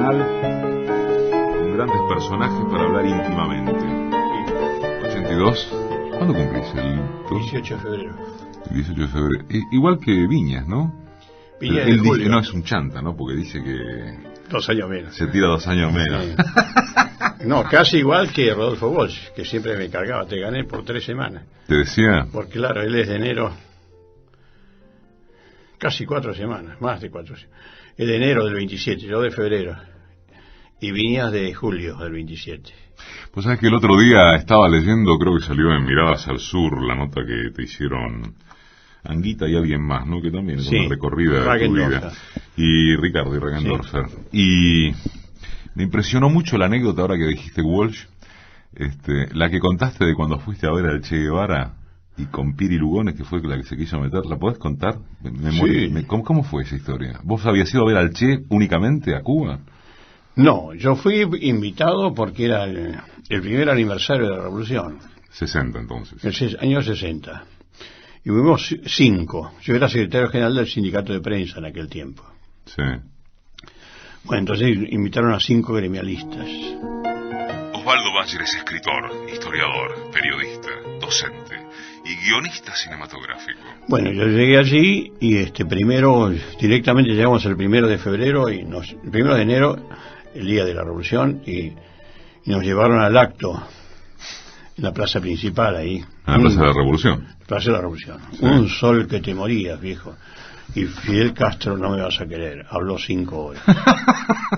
semanal con grandes personajes para hablar íntimamente. 82, ¿cuándo cumplís? El 18 de febrero. El 18 de febrero. Igual que Viñas, ¿no? Viñas él dice que no es un chanta, ¿no? Porque dice que 2 años menos. se tira 2 años menos. Sí. No, casi igual que Rodolfo Walsh, que siempre me cargaba, te gané por 3 semanas. ¿Te decía? Porque claro, él es de enero, casi 4 semanas, más de 4 semanas. Es de enero del 27, yo de febrero. Y Viñas de julio del 27. Pues sabes que el otro día estaba leyendo, creo que salió en Miradas al Sur, la nota que te hicieron Anguita y alguien más, ¿no? Que también es una recorrida de tu vida. Y Ricardo y Regendorfer. Sí. Y me impresionó mucho la anécdota ahora que dijiste Walsh, la que contaste de cuando fuiste a ver al Che Guevara y con Piri Lugones, que fue la que se quiso meter. ¿La podés contar? ¿Cómo fue esa historia? ¿Vos habías ido a ver al Che únicamente a Cuba? No, yo fui invitado porque era el primer aniversario de la Revolución. 60 entonces. El año 60. Y fuimos 5. Yo era secretario general del sindicato de prensa en aquel tiempo. Sí. Bueno, entonces invitaron a 5 gremialistas. Osvaldo Bayer es escritor, historiador, periodista, docente y guionista cinematográfico. Bueno, yo llegué allí y primero, directamente llegamos el 1 de febrero y el 1 de enero, el día de la Revolución, y nos llevaron al acto en la plaza principal ahí. ¿A la Plaza de la Revolución? Plaza de la Revolución. Sí. Un sol que te morías, viejo. Y Fidel Castro, no me vas a querer, habló 5 horas.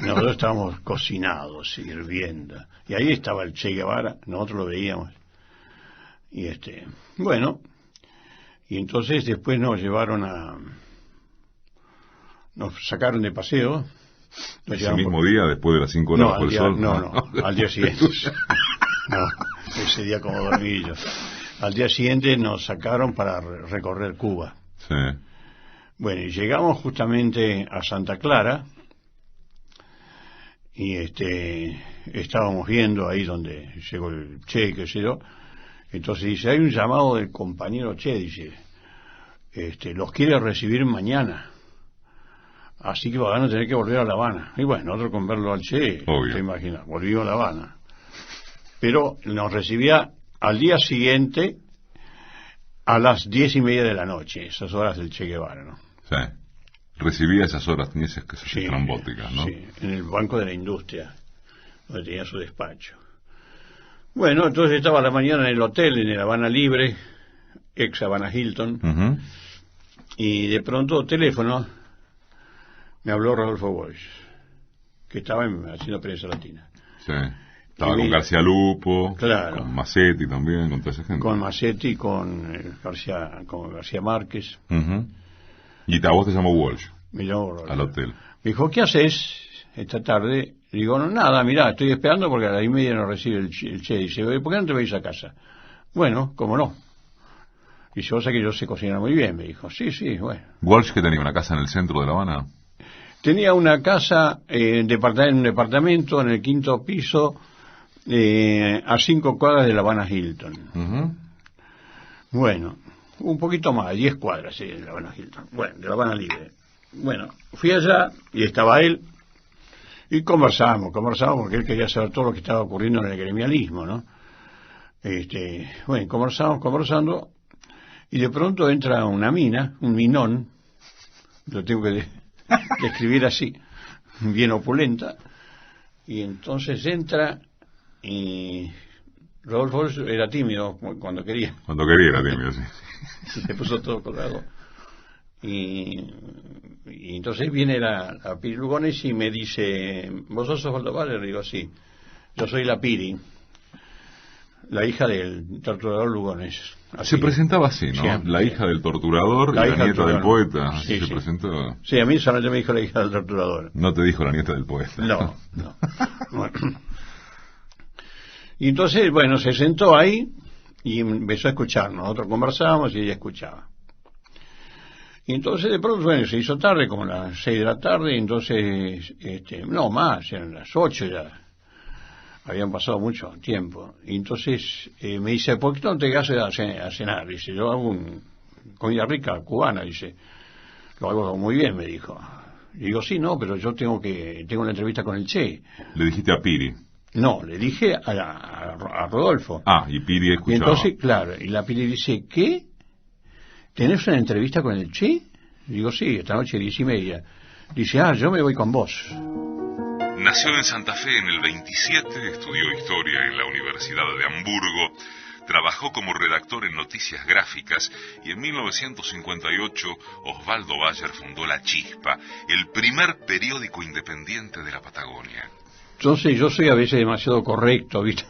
Nosotros estábamos cocinados, hirviendo. Y ahí estaba el Che Guevara, nosotros lo veíamos. Y bueno, y entonces después nos sacaron de paseo. ¿Ese mismo día, después de las 5 horas bajo el sol? No, al día siguiente. No, ese día como dormí yo. Al día siguiente nos sacaron para recorrer Cuba. Sí. Bueno, y llegamos justamente a Santa Clara y estábamos viendo ahí donde llegó el Che, qué sé yo. Entonces dice, hay un llamado del compañero Che, dice, los quiere recibir mañana, así que van a tener que volver a La Habana. Y bueno, nosotros con verlo al Che, te imaginas, volvimos a La Habana. Pero nos recibía al día siguiente a las 10:30 de la noche, esas horas del Che Guevara, ¿no? Sí. Recibía esas horas, tenía esas estrambóticas, ¿no? Sí, en el Banco de la Industria, donde tenía su despacho. Bueno, entonces estaba a la mañana en el hotel, en el Habana Libre, ex Habana Hilton, y de pronto teléfono, me habló Rodolfo Walsh, que estaba haciendo prensa latina. Sí. Estaba con García Lupo, claro, con Massetti también, con toda esa gente. Con Massetti, con García Márquez. ¿Y a vos te llamó Walsh? Me llamó Rodolfo. Al hotel. Me dijo, ¿qué haces esta tarde? Le digo, no, nada, mirá, estoy esperando porque a las 10:30 nos recibe el Che. Dice, ¿por qué no te vais a casa? Bueno, ¿cómo no? Dice, vos sabés que yo sé cocinar muy bien, me dijo. Sí, bueno. ¿Walsh que tenía una casa en el centro de La Habana? Tenía una casa en un departamento en el 5º piso, a 5 cuadras de La Habana Hilton. Bueno, un poquito más, 10 cuadras, sí, de La Habana Hilton. Bueno, de La Habana Libre. Bueno, fui allá y estaba él y conversamos porque él quería saber todo lo que estaba ocurriendo en el gremialismo, ¿no? Bueno, conversando y de pronto entra una mina, un minón, lo tengo que describir así, bien opulenta, y entonces entra y Rodolfo era tímido cuando quería. Cuando quería era tímido, sí. Se puso todo colorado. Y entonces viene la Piri Lugones y me dice, ¿vos sos Osvaldo Bayer? Le digo, sí. Yo soy la Piri, la hija del torturador Lugones. Así. Se presentaba así, ¿no? Sí, la hija del torturador y la nieta del poeta. Así se presentó. Sí, a mí solamente me dijo la hija del torturador. No te dijo la nieta del poeta. No. Bueno. Y entonces, bueno, se sentó ahí y empezó a escucharnos. Nosotros conversábamos y ella escuchaba. Y entonces de pronto, bueno, se hizo tarde, como las 6 de la tarde, y entonces, no más, eran las 8 ya. Habían pasado mucho tiempo. Y entonces me dice, ¿por qué no te quedas a cenar? Dice, yo hago comida rica, cubana, dice. Lo hago muy bien, me dijo. Digo, sí, no, pero yo tengo una entrevista con el Che. Le dijiste a Piri. No, le dije a Rodolfo. Y Piri escuchaba. Y entonces, claro, y la Piri dice, ¿qué? ¿Tenés una entrevista con el Che? Digo, sí, esta noche 10:30. Dice, yo me voy con vos. Nació en Santa Fe en el 27, estudió historia en la Universidad de Hamburgo, trabajó como redactor en Noticias Gráficas y en 1958 Osvaldo Bayer fundó La Chispa, el primer periódico independiente de la Patagonia. Entonces yo soy a veces demasiado correcto, ¿viste?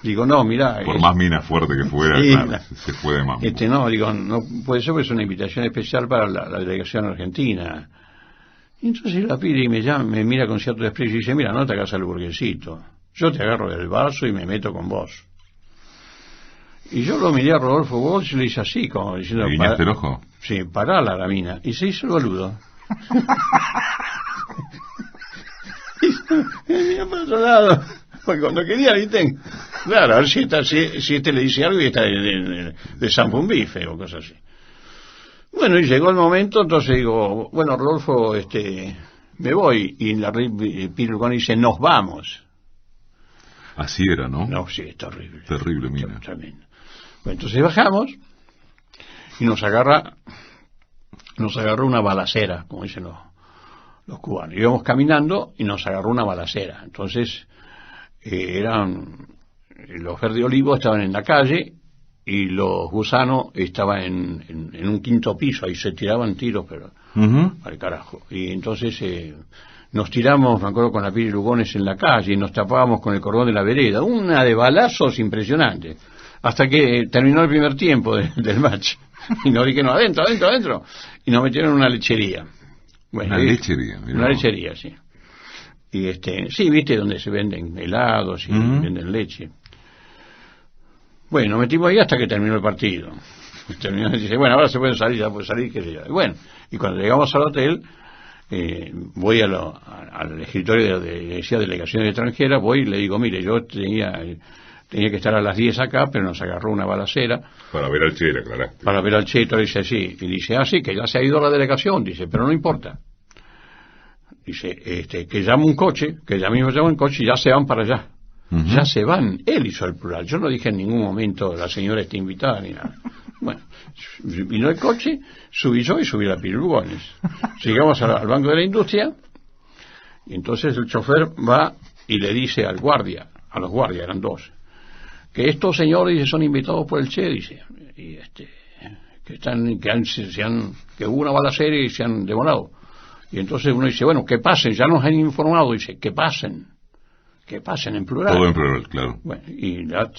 Digo, no, mira... Por más mina fuerte que fuera, sí, claro, se fue de mambo. No, digo, no puede ser, porque es una invitación especial para la delegación argentina. Y entonces la Piri me mira con cierto desprecio y dice, mira, no te hagas al burguesito. Yo te agarro del vaso y me meto con vos. Y yo lo miré a Rodolfo Walsh y le hice así, como diciendo... ¿Le guiñaste el ojo? Sí, parala la mina. Y se hizo el boludo. Y mira para otro lado. Porque cuando quería, ¿viste? Claro, a ver si este le dice algo y está de zampa un bife o cosas así. Bueno, y llegó el momento, entonces digo, bueno, Rodolfo, me voy. Y la Piri Lugón dice, nos vamos. Así era, ¿no? No, sí, es terrible. Terrible, mira. Tremendo. Bueno, entonces bajamos y nos agarró una balacera, como dicen los cubanos. Íbamos caminando y nos agarró una balacera. Entonces, los Verde Olivo estaban en la calle y los Gusanos estaban en un quinto piso, ahí se tiraban tiros, pero al carajo. Y entonces nos tiramos, me acuerdo, con la Piri Lugones en la calle y nos tapábamos con el cordón de la vereda, una de balazos impresionante, hasta que terminó el primer tiempo del match. Y nos dijeron, adentro, y nos metieron en una lechería. Bueno, una lechería. Una lechería, sí. Y sí, viste, donde se venden helados y venden leche. Bueno, nos metimos ahí hasta que terminó el partido. Terminó y dice, bueno, ahora se puede salir, ya puede salir, qué sé yo. Y bueno, y cuando llegamos al hotel, voy al escritorio decía delegaciones extranjeras, voy y le digo, mire, yo tenía que estar a las 10 acá, pero nos agarró una balacera. Para ver al Che, claro. Para ver al Che, y todo dice así. Y dice, sí, que ya se ha ido la delegación, dice, pero no importa. Dice, que llame un coche, que ya mismo llama un coche y ya se van para allá. Ya se van. Él hizo el plural. Yo no dije en ningún momento la señora está invitada ni nada. Bueno, vino el coche, subí yo y subí la Piri Lugones. Llegamos al Banco de la Industria y entonces el chofer va y le dice a los guardias, eran dos, que estos señores son invitados por el Che, dice, y que hubo una balacera y se han demorado. Y entonces uno dice, bueno, que pasen, ya nos han informado, dice, que pasen en plural. Todo en plural, claro. Bueno, y la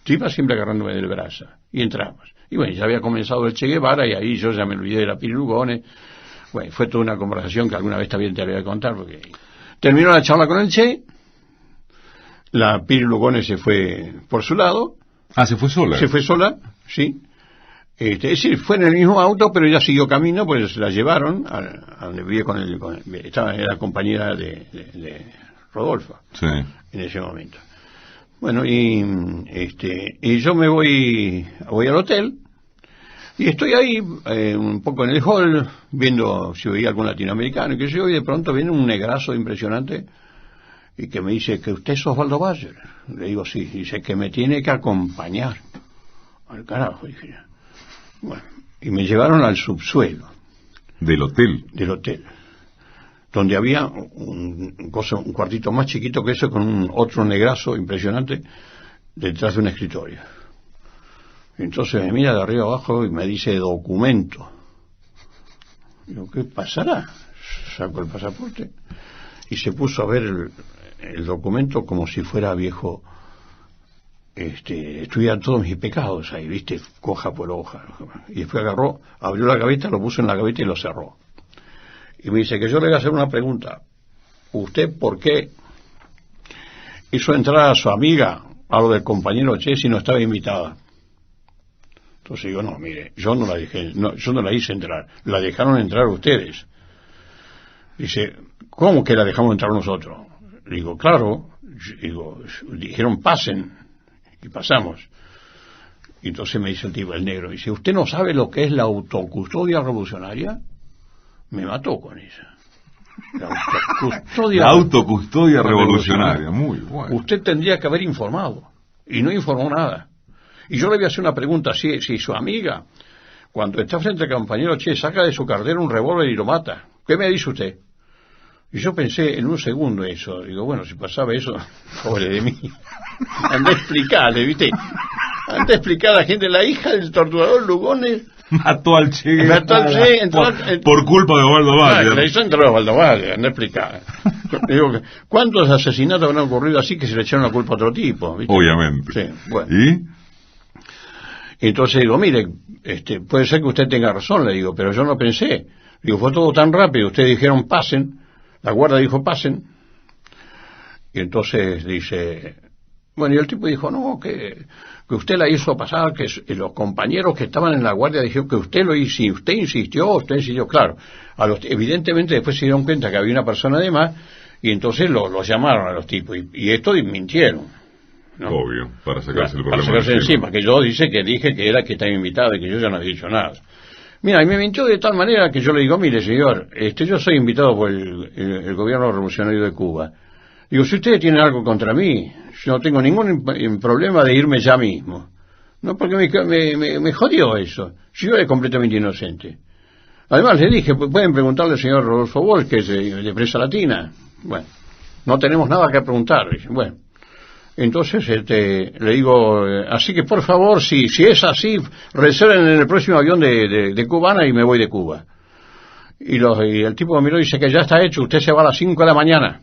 tipa siempre agarrándome del brazo, y entramos. Y bueno, ya había comenzado el Che Guevara, y ahí yo ya me olvidé de la Piri Lugones. Bueno, fue toda una conversación que alguna vez también te la voy a contar, porque terminó la charla con el Che, la Piri Lugones se fue por su lado. ¿Se fue sola? Se fue sola, sí. Es decir, fue en el mismo auto, pero ella siguió camino, pues se la llevaron a donde vivía era compañera de Rodolfo, sí, en ese momento. Bueno, y yo me voy al hotel y estoy ahí un poco en el hall viendo si veía algún latinoamericano y que yo, y de pronto viene un negrazo impresionante y que me dice que usted es Osvaldo Bayer. Le digo sí, dice que me tiene que acompañar. Al carajo, dije. Bueno, y me llevaron al subsuelo del hotel, donde había un cuartito más chiquito que eso, con otro negrazo impresionante detrás de un escritorio. Entonces me mira de arriba abajo y me dice documento. Digo, ¿qué pasará? Saco el pasaporte y se puso a ver el documento como si fuera viejo. Estudian todos mis pecados ahí, viste, hoja por hoja. Y después abrió la gaveta, lo puso en la gaveta y lo cerró. Y me dice que yo le voy a hacer una pregunta. ¿Usted por qué hizo entrar a su amiga a lo del compañero Che si no estaba invitada? Entonces digo, no, mire, yo no la hice entrar, la dejaron entrar ustedes. Dice, ¿cómo que la dejamos entrar nosotros? Digo, claro, dijeron pasen. Y pasamos. Y entonces me dice el tipo, el negro, dice, ¿usted no sabe lo que es la autocustodia revolucionaria? Me mató con esa. La autocustodia revolucionaria, muy bueno. Usted tendría que haber informado, y no informó nada. Y yo le voy a hacer una pregunta, si su amiga, cuando está frente al compañero Che, saca de su cartera un revólver y lo mata, ¿qué me dice usted? Y yo pensé en un segundo eso, digo, bueno, si pasaba eso, pobre de mí. Andé a explicarle, ¿viste? Andé a explicar a la gente, la hija del torturador Lugones mató al Che por culpa de Osvaldo Bayer. Le hizo entrar a Osvaldo Bayer, andé a explicar. Digo, ¿cuántos asesinatos habrán ocurrido así que se le echaron la culpa a otro tipo? ¿Viste? Obviamente. Sí, bueno. ¿Y? Entonces digo, mire, puede ser que usted tenga razón, le digo, pero yo no pensé. Digo, fue todo tan rápido, ustedes dijeron pasen, la guardia dijo pasen, y entonces dice, bueno, y el tipo dijo, no, que usted la hizo pasar, que los compañeros que estaban en la guardia dijeron que usted lo hizo, si usted insistió, claro, evidentemente después se dieron cuenta que había una persona de más, y entonces los llamaron a los tipos, y esto mintieron. ¿No? Obvio, para sacarse el problema. Para sacarse encima, que yo dije que era que estaba invitado y que yo ya no había dicho nada. Mira, y me mintió de tal manera que yo le digo, mire señor, yo soy invitado por el gobierno revolucionario de Cuba. Digo, si ustedes tienen algo contra mí, yo no tengo ningún problema de irme ya mismo. No, porque me jodió eso. Yo era completamente inocente. Además le dije, pueden preguntarle al señor Rodolfo Bosch, que es de Prensa Latina. Bueno, no tenemos nada que preguntar. Bueno. Entonces le digo, así que por favor, si es así, reserven en el próximo avión de Cubana y me voy de Cuba. Y el tipo me miró y dice que ya está hecho, usted se va a las 5 de la mañana.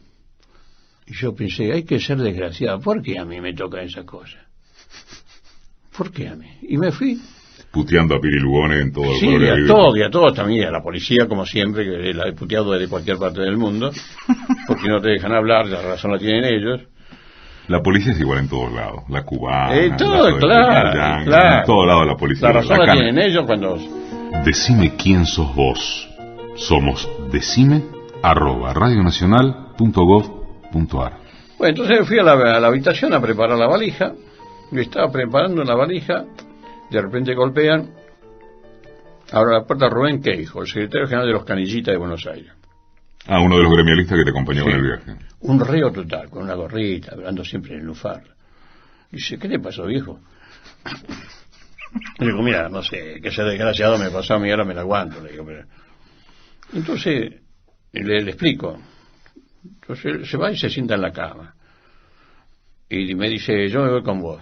Y yo pensé, hay que ser desgraciado, ¿por qué a mí me toca esa cosa? ¿Por qué a mí? Y me fui. Puteando a Piri Lugones en todo el mundo. Sí, y a todos también, a la policía como siempre, que la he puteado desde cualquier parte del mundo, porque no te dejan hablar, la razón la tienen ellos. La policía es igual en todos lados, la cubana, claro. En todos lados la policía. La razón la tienen ellos cuando... Decime quién sos vos. Somos decime@radionacional.gov.ar. Bueno, entonces fui a la habitación a preparar la valija, y estaba preparando la valija, de repente golpean, abre la puerta Rubén Queijo, el secretario general de los Canillitas de Buenos Aires. Ah, uno de los gremialistas que te acompañó en el viaje. Un reo total, con una gorrita, hablando siempre en el lufar. Dice, ¿qué le pasó, viejo? Le digo, mira, no sé, que ese desgraciado me pasó a mí, ahora me la aguanto. Le digo, pero... Entonces, le explico. Entonces, él se va y se sienta en la cama. Y me dice, yo me voy con vos.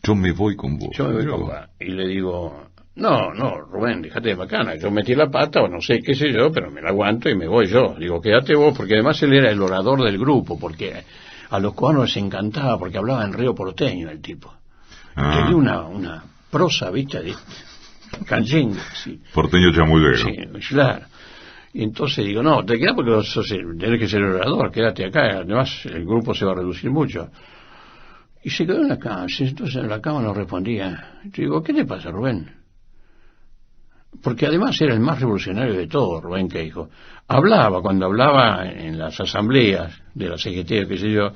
Yo me voy con vos. Yo me voy con vos. Y le digo... No, Rubén, déjate de bacana, yo metí la pata o no sé qué sé yo, pero me la aguanto y me voy yo. Digo, quédate vos, porque además él era el orador del grupo, porque a los cubanos les encantaba, porque hablaba en río porteño el tipo. Tenía una prosa, viste, de canchengue. Sí. Porteño chamullero. Sí, claro. Y entonces digo, no, te quedas porque tenés que ser el orador, quédate acá, además el grupo se va a reducir mucho. Y se quedó en la cama, entonces en la cama no respondía. Y digo, ¿qué te pasa, Rubén? Porque además era el más revolucionario de todos, Rubén Queijo. Cuando hablaba en las asambleas de la CGT, qué sé yo,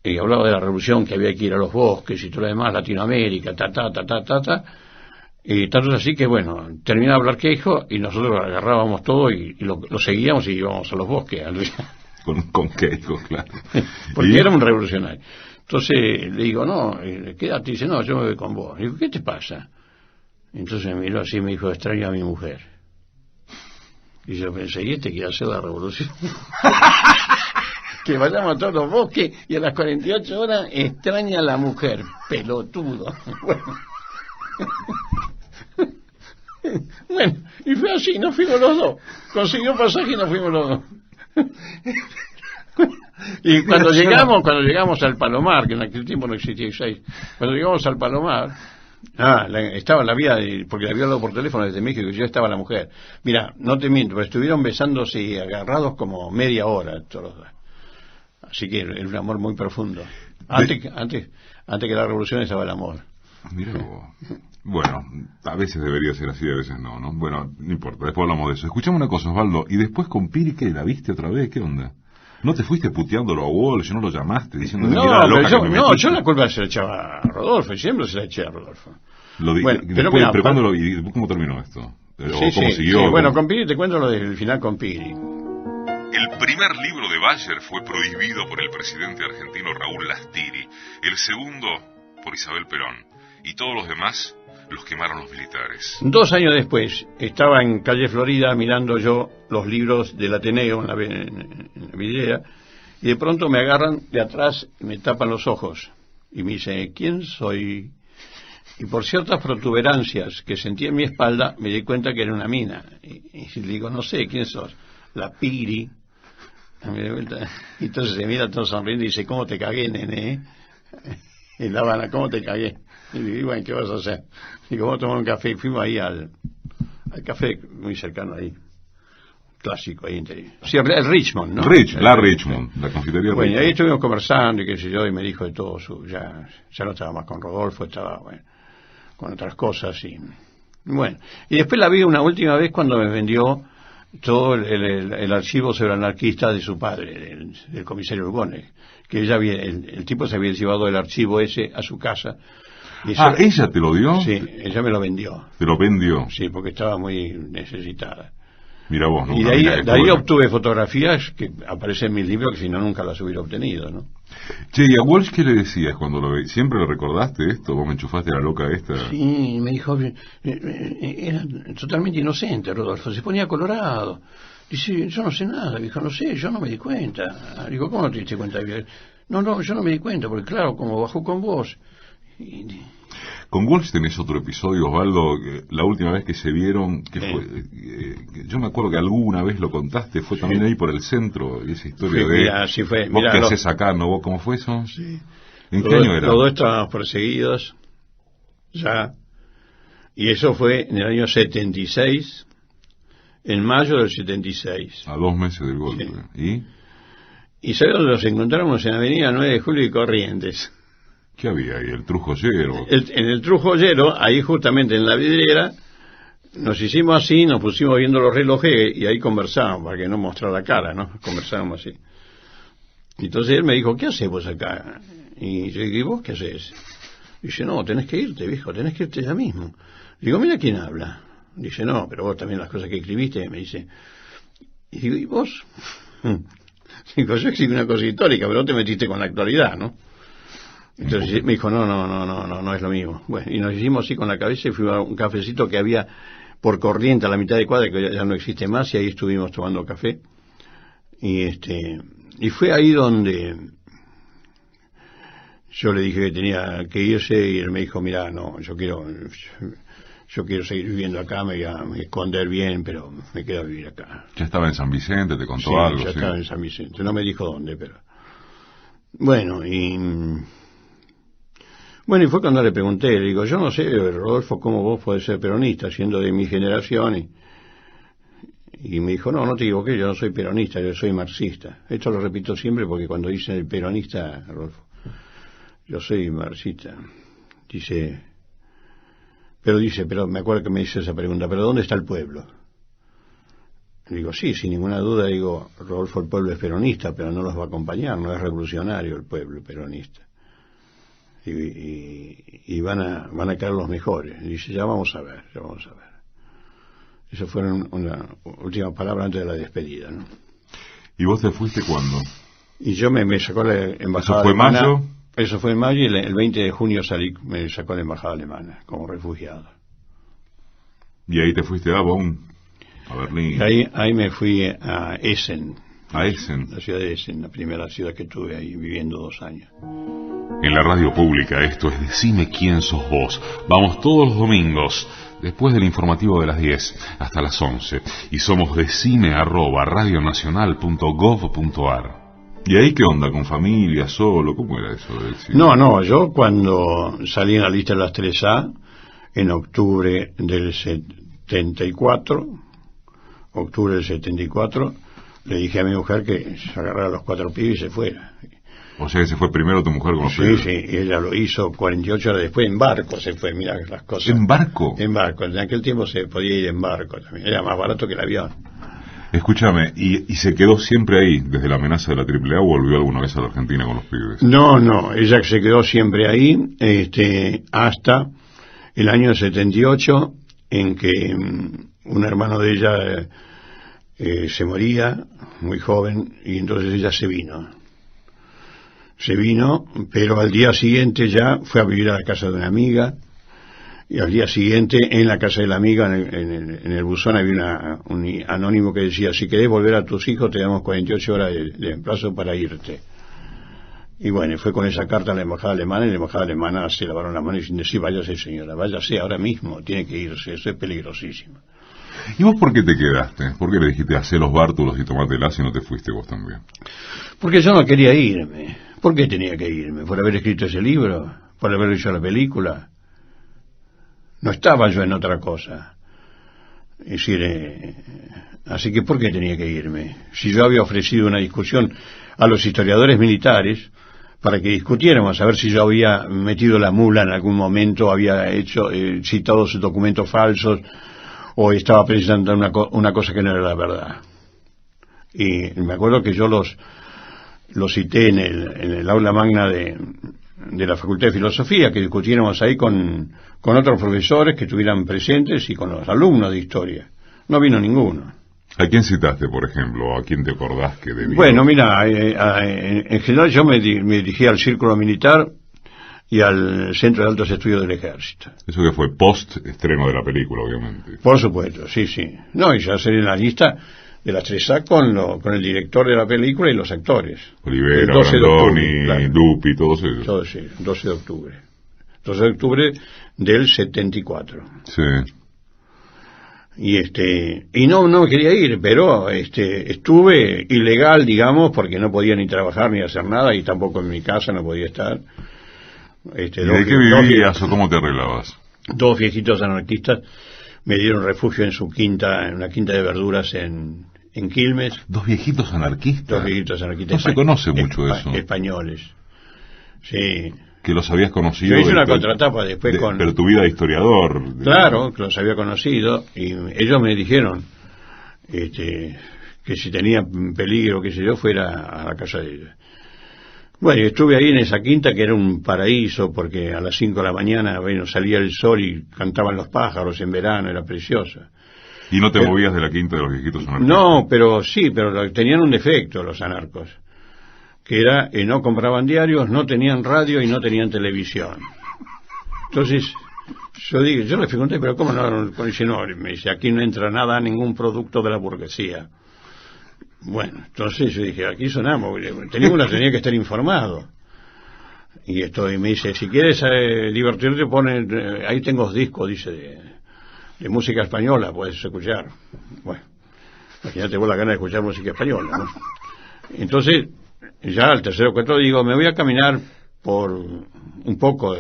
y hablaba de la revolución, que había que ir a los bosques y todo lo demás, Latinoamérica, y tanto así que, bueno, terminaba de hablar Queijo y nosotros agarrábamos todo y lo seguíamos y íbamos a los bosques. Con Queijo, claro. Porque era un revolucionario. Entonces le digo, no, quédate, dice, no, yo me voy con vos. Digo, ¿qué te pasa? Entonces me miró así y me dijo, extraño a mi mujer. Y yo pensé, ¿y quiere hacer la revolución? Que vayamos a todos los bosques y a las 48 horas extraña a la mujer. Pelotudo. Bueno, y fue así, nos fuimos los dos. Consiguió pasaje y nos fuimos los dos. Y cuando llegamos al Palomar, que en aquel tiempo no existía I6, cuando llegamos al Palomar, estaba la vida, porque la había hablado por teléfono desde México y ya estaba la mujer. Mira, no te miento, pero estuvieron besándose y agarrados como media hora todos los dos. Así que era un amor muy profundo. Antes que la revolución estaba el amor. Mira, bueno, a veces debería ser así, a veces no. Bueno, no importa, después hablamos de eso. Escuchame una cosa, Osvaldo, y después con Piri, ¿qué? ¿La viste otra vez? ¿Qué onda? ¿No te fuiste puteándolo a Walsh? ¿No lo llamaste diciendo yo la culpa se la echaba a Rodolfo, y siempre se la eché a Rodolfo. ¿Cómo terminó esto? ¿Cómo siguió? Sí, bueno, con Piri te cuento lo del final con Piri. El primer libro de Bayer fue prohibido por el presidente argentino Raúl Lastiri, el segundo por Isabel Perón, y todos los demás los quemaron los militares. 2 años después, estaba en calle Florida mirando yo los libros del Ateneo en la vidriera, y de pronto me agarran de atrás y me tapan los ojos, y me dice, ¿quién soy? Y por ciertas protuberancias que sentí en mi espalda, me di cuenta que era una mina, y le digo, no sé, ¿quién sos? La Piri. Y entonces se mira todo sonriendo y dice, ¿cómo te cagué, nene? En La Habana, ¿cómo te cagué? Y digo, bueno, ¿qué vas a hacer? Digo, vamos a tomar un café. Y fuimos ahí al café muy cercano ahí, clásico ahí. Sí, el Richmond, ¿no? Richmond, la confitería. Bueno, y ahí estuvimos conversando y qué sé yo, y me dijo de todo ya no estaba más con Rodolfo, estaba, bueno, con otras cosas y bueno. Y después la vi una última vez cuando me vendió todo el archivo sobre anarquista de su padre, del comisario Lugones, que el tipo se había llevado el archivo ese a su casa. ¿Ella te lo dio? Sí, ella me lo vendió. ¿Te lo vendió? Sí, porque estaba muy necesitada. Mira vos, ¿no? Y de ahí obtuve fotografías que aparecen en mis libros, que si no nunca las hubiera obtenido, ¿no? Che, ¿y a Walsh qué le decías cuando lo veías? ¿Siempre le recordaste esto? ¿Vos me enchufaste a la loca esta? Sí, me dijo, era totalmente inocente, Rodolfo, se ponía colorado. Dice, yo no sé nada, dijo, no sé, yo no me di cuenta. Digo, ¿cómo no te diste cuenta? No, yo no me di cuenta, porque claro, como bajó con vos. Con Walsh tenés otro episodio, Osvaldo, la última vez que se vieron, que fue, yo me acuerdo que alguna vez lo contaste, fue también ahí por el centro, y esa historia fue, vos qué haces acá, ¿no? ¿Vos cómo fue eso? Sí. ¿En qué año era? Los dos estábamos perseguidos, ya, y eso fue en el año 76, en mayo del 76. A 2 meses del golpe. Sí. ¿Y sabes dónde nos encontramos? En Avenida 9 de Julio y Corrientes. ¿Qué había ahí? ¿El Trujollero? En el Trujollero, ahí justamente en la vidriera, nos hicimos así, nos pusimos viendo los relojes y ahí conversábamos, para que no mostrara la cara, ¿no? Conversábamos así. Entonces él me dijo, ¿qué haces vos acá? Y yo digo, ¿y vos qué haces? Dice, no, tenés que irte, viejo, tenés que irte ya mismo. Digo, mira quién habla. Dice, no, pero vos también las cosas que escribiste, me dice. Y digo, ¿y vos? Digo, yo escribí una cosa histórica, pero vos te metiste con la actualidad, ¿no? Entonces me dijo, no es lo mismo. Bueno, y nos hicimos así con la cabeza y fuimos a un cafecito que había por Corrientes a la mitad de cuadra, que ya no existe más, y ahí estuvimos tomando café. Y fue ahí donde yo le dije que tenía que irse, y él me dijo, mira, no, yo quiero seguir viviendo acá, me voy a esconder bien, pero me quedo a vivir acá. Ya estaba en San Vicente, te contó sí, algo. Ya estaba en San Vicente, no me dijo dónde, pero... Bueno, y fue cuando le pregunté, le digo, yo no sé, Rodolfo, cómo vos podés ser peronista, siendo de mi generación. Y me dijo, no te equivoqué, yo no soy peronista, yo soy marxista. Esto lo repito siempre porque cuando dicen el peronista, Rodolfo, yo soy marxista. Pero me acuerdo que me hizo esa pregunta, ¿pero dónde está el pueblo? Le digo, sí, sin ninguna duda, digo, Rodolfo, el pueblo es peronista, pero no los va a acompañar, no es revolucionario el pueblo peronista. Y van a caer los mejores. Y dice, ya vamos a ver. Esas fueron una última palabra antes de la despedida, ¿no? ¿Y vos te fuiste cuándo? Y yo me sacó la embajada alemana. ¿Eso fue mayo? Eso fue en mayo, y el 20 de junio me sacó la embajada alemana como refugiado. ¿Y ahí te fuiste a Bonn, a Berlín? Ahí me fui a Essen. ¿A Essen? La ciudad de Essen, la primera ciudad que estuve ahí viviendo 2 años. En la radio pública, esto es Decime quién sos vos. Vamos todos los domingos, después del informativo de las 10 hasta las 11. Y somos decime@radionacional.gov.ar. ¿Y ahí qué onda? ¿Con familia, solo? ¿Cómo era eso del cine? No, yo cuando salí en la lista de las 3A, en octubre del 74, le dije a mi mujer que se agarrara a los 4 pibes y se fuera. O sea que se fue primero tu mujer con los pibes. Sí, y ella lo hizo 48 horas después en barco, se fue, mira las cosas. ¿En barco? En barco, en aquel tiempo se podía ir en barco también, era más barato que el avión. Escúchame, ¿y se quedó siempre ahí, desde la amenaza de la AAA, o volvió alguna vez a la Argentina con los pibes? No, ella se quedó siempre ahí, hasta el año 78, en que un hermano de ella se moría muy joven y entonces ella se vino. Se vino, pero al día siguiente ya fue a vivir a la casa de una amiga, y al día siguiente en la casa de la amiga, en el buzón había un anónimo que decía: si querés volver a tus hijos te damos 48 horas de plazo para irte. Y bueno, fue con esa carta a la embajada alemana, y la embajada alemana se lavaron las manos y sin decir: váyase señora, váyase ahora mismo, tiene que irse, eso es peligrosísimo. ¿Y vos por qué te quedaste? ¿Por qué le dijiste hacé los bártulos y tomatelas y no te fuiste vos también? Porque yo no quería irme. ¿Por qué tenía que irme? ¿Por haber escrito ese libro? ¿Por haber hecho la película? No estaba yo en otra cosa. Es decir, así que ¿por qué tenía que irme? Si yo había ofrecido una discusión a los historiadores militares para que discutiéramos a ver si yo había metido la mula en algún momento, había hecho citado documentos falsos, o estaba presentando una cosa que no era la verdad. Y me acuerdo que yo los cité en el aula magna de la Facultad de Filosofía, que discutiéramos ahí con otros profesores que estuvieran presentes y con los alumnos de historia. No vino ninguno. ¿A quién citaste, por ejemplo? ¿A quién te acordás que debía? Bueno, mira, en general yo me dirigí al Círculo Militar y al Centro de Altos Estudios del Ejército. Eso que fue post-estreno de la película, obviamente. Por supuesto, sí. No, y ya seré en la lista de las 3A con el director de la película y los actores. Olivera, Brandoni, claro. Lupi, todos ellos. Todos ellos, 12 de octubre. 12 de octubre del 74. Sí. Y no me quería ir, pero estuve ilegal, digamos, porque no podía ni trabajar ni hacer nada, y tampoco en mi casa no podía estar. ¿Y de qué vivías o cómo te arreglabas? Dos viejitos anarquistas me dieron refugio en su quinta, en una quinta de verduras en Quilmes. ¿Dos viejitos anarquistas? Dos viejitos anarquistas. No se conoce mucho eso. Españoles. Sí. Que los habías conocido. Yo hice una contratapa después pero tu vida de historiador. Claro, que los había conocido, y ellos me dijeron que si tenía peligro, qué sé yo, fuera a la casa de ellos. Bueno, estuve ahí en esa quinta, que era un paraíso, porque a las 5 de la mañana, bueno, salía el sol y cantaban los pájaros en verano, era preciosa. ¿Y no te movías de la quinta de los viejitos anarcos? No, pero tenían un defecto los anarcos, que era no compraban diarios, no tenían radio y no tenían televisión. Entonces, yo les pregunté, pero ¿cómo no? Dice, no, me dice, aquí no entra nada, ningún producto de la burguesía. Bueno, entonces yo dije, aquí sonamos, tenía que estar informado. Y me dice, si quieres divertirte, ahí tengo discos, dice, de música española, puedes escuchar. Bueno, imagínate vos la gana de escuchar música española, ¿no? Entonces, ya al tercero o cuarto digo, me voy a caminar por un poco,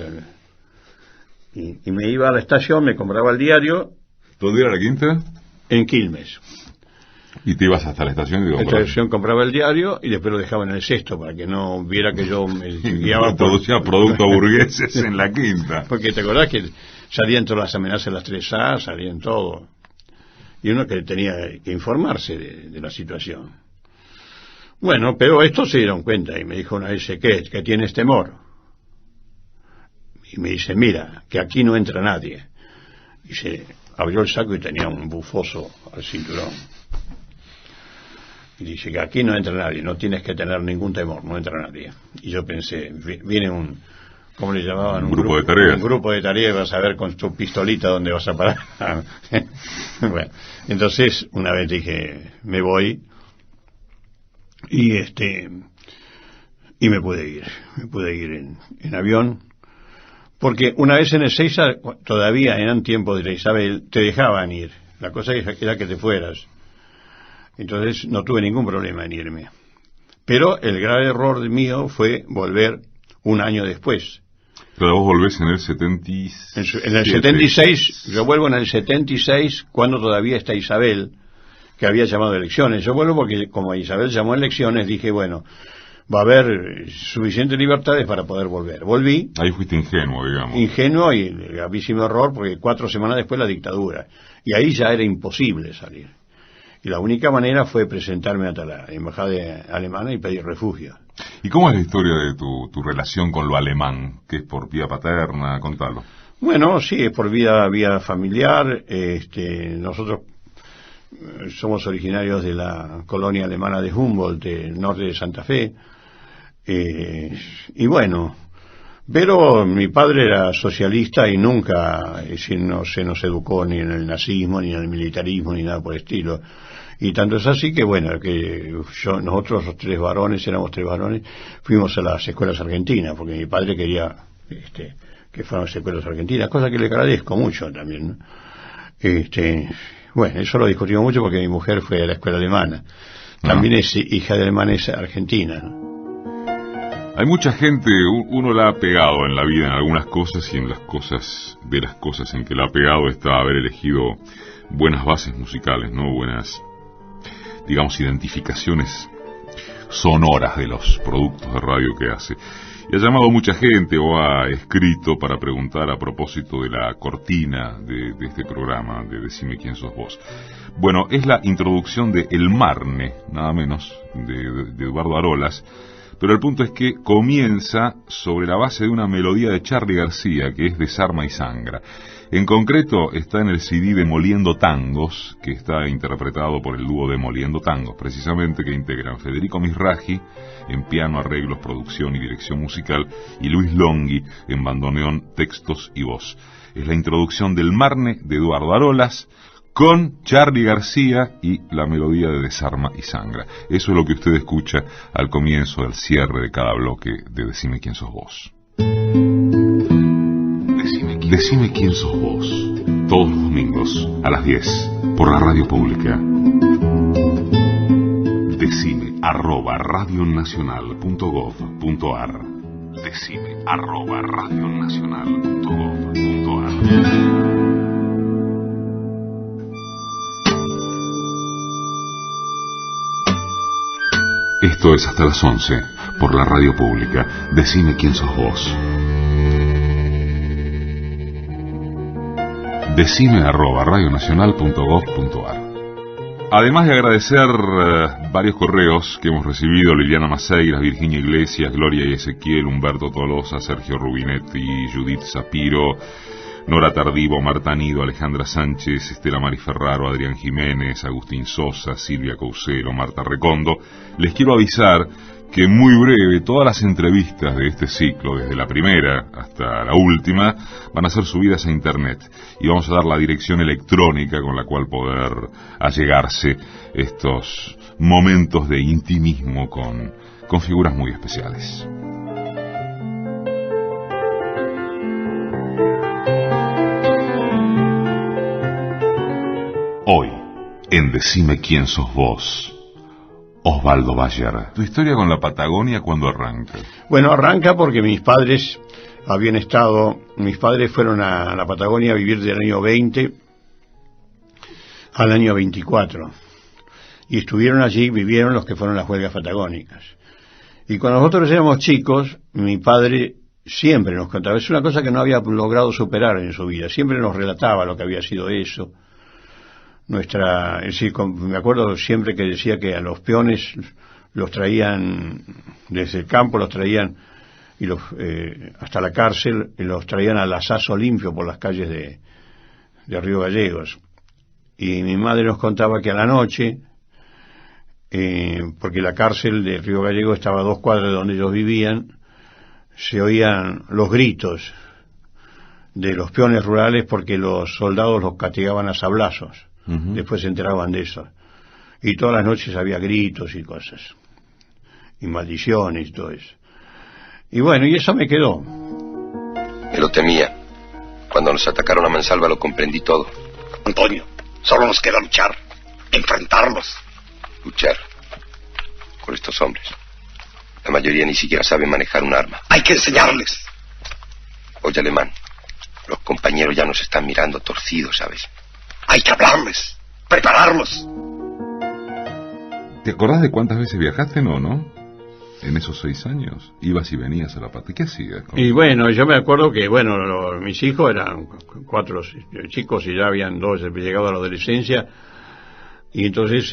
y me iba a la estación, me compraba el diario. ¿Dónde era la quinta? En Quilmes. ¿Y te ibas hasta la estación? En la estación compraba el diario y después lo dejaba en el cesto para que no viera que yo me guiaba producía productos burgueses en la quinta. Porque te acordás que salían todas las amenazas de las 3A, salían todo. Y uno que tenía que informarse de la situación. Bueno, pero estos se dieron cuenta y me dijo una vez, ¿qué tienes temor? Y me dice, mira, que aquí no entra nadie. Y se abrió el saco y tenía un bufoso al cinturón. Y dice que aquí no entra nadie, no tienes que tener ningún temor, no entra nadie. Y yo pensé, viene ¿cómo le llamaban? Un grupo de tareas. Un grupo de tareas, vas a ver con tu pistolita dónde vas a parar. Bueno, entonces una vez dije, me voy, y me pude ir en avión, porque una vez en Ezeiza, todavía eran tiempos de Isabel, te dejaban ir, la cosa era que te fueras. Entonces no tuve ningún problema en irme. Pero el grave error mío fue volver un año después. Pero vos volvés en el 76. En el 76, yo vuelvo en el 76, cuando todavía está Isabel, que había llamado elecciones. Yo vuelvo porque como Isabel llamó elecciones, dije, bueno, va a haber suficientes libertades para poder volver. Volví. Ahí fuiste ingenuo, digamos. Ingenuo y gravísimo error, porque 4 semanas después la dictadura. Y ahí ya era imposible salir. Y la única manera fue presentarme ante la embajada alemana y pedir refugio. ¿Y cómo es la historia de tu relación con lo alemán? ¿Que es por vía paterna? Contalo. Bueno, sí, es por vía familiar. Nosotros, somos originarios de la colonia alemana de Humboldt, del norte de Santa Fe, y bueno, pero mi padre era socialista y nunca no se nos educó ni en el nazismo, ni en el militarismo, ni nada por el estilo. Y tanto es así que, bueno, que nosotros los éramos tres varones, fuimos a las escuelas argentinas, porque mi padre quería que fueran las escuelas argentinas, cosa que le agradezco mucho también, ¿no? Bueno, eso lo discutimos mucho porque mi mujer fue a la escuela alemana. También es hija de alemanes argentina, ¿no? Hay mucha gente, uno la ha pegado en la vida en algunas cosas, y en las cosas en que la ha pegado está haber elegido buenas bases musicales, ¿no? Buenas, digamos, identificaciones sonoras de los productos de radio que hace. Y ha llamado mucha gente o ha escrito para preguntar a propósito de la cortina de este programa, de Decime quién sos vos. Bueno, es la introducción de El Marne, nada menos, de Eduardo Arolas. Pero el punto es que comienza sobre la base de una melodía de Charly García, que es Desarma y Sangra. En concreto está en el CD de Moliendo Tangos, que está interpretado por el dúo de Moliendo Tangos, precisamente, que integran Federico Misraji en piano, arreglos, producción y dirección musical, y Luis Longhi en bandoneón, textos y voz. Es la introducción del Marne de Eduardo Arolas, con Charly García y la melodía de Desarma y Sangra. Eso es lo que usted escucha al comienzo del cierre de cada bloque de Decime quién sos vos. Decime quién sos vos. Todos los domingos a las 10 por la radio pública. Decime @radionacional.gov.ar. Decime @radionacional.gov.ar. Esto es hasta las 11, por la radio pública. Decime quién sos vos. Decime @radionacional.gov.ar. Además de agradecer varios correos que hemos recibido: Liliana Maceiras, Virginia Iglesias, Gloria y Ezequiel, Humberto Tolosa, Sergio Rubinetti, Judith Zapiro, Nora Tardivo, Marta Nido, Alejandra Sánchez, Estela Mari Ferraro, Adrián Jiménez, Agustín Sosa, Silvia Coucero, Marta Recondo. Les quiero avisar que muy breve todas las entrevistas de este ciclo, desde la primera hasta la última, van a ser subidas a internet, y vamos a dar la dirección electrónica con la cual poder allegarse estos momentos de intimismo con figuras muy especiales. Hoy, en Decime quién sos vos, Osvaldo Bayer. ¿Tu historia con la Patagonia cuándo arranca? Bueno, arranca porque mis padres fueron a la Patagonia a vivir del año 20 al año 24. Y estuvieron allí, vivieron los que fueron las huelgas patagónicas. Y cuando nosotros éramos chicos, mi padre siempre nos contaba, es una cosa que no había logrado superar en su vida, siempre nos relataba lo que había sido eso. Es decir, me acuerdo siempre que decía que a los peones los traían desde el campo, los traían y hasta la cárcel, y los traían al asazo limpio por las calles de Río Gallegos. Y mi madre nos contaba que a la noche, porque la cárcel de Río Gallegos estaba a 2 cuadras de donde ellos vivían, se oían los gritos de los peones rurales porque los soldados los castigaban a sablazos. Después se enteraban de eso. Y todas las noches había gritos y cosas. Y maldiciones y todo eso. Y bueno, y eso me quedó. Me lo temía. Cuando nos atacaron a mansalva lo comprendí todo. Antonio, solo nos queda luchar. Enfrentarlos. Luchar. Con estos hombres. La mayoría ni siquiera sabe manejar un arma. Hay que enseñarles. Oye, Alemán, los compañeros ya nos están mirando torcidos, ¿sabes? Hay que hablarles, prepararlos. ¿Te acordás de cuántas veces viajaste, no? En esos 6 años, ibas y venías a la Patagonia. ¿Qué hacías? Y bueno, yo me acuerdo que, mis hijos eran 4 chicos y ya habían 2 llegado a la adolescencia. Y entonces,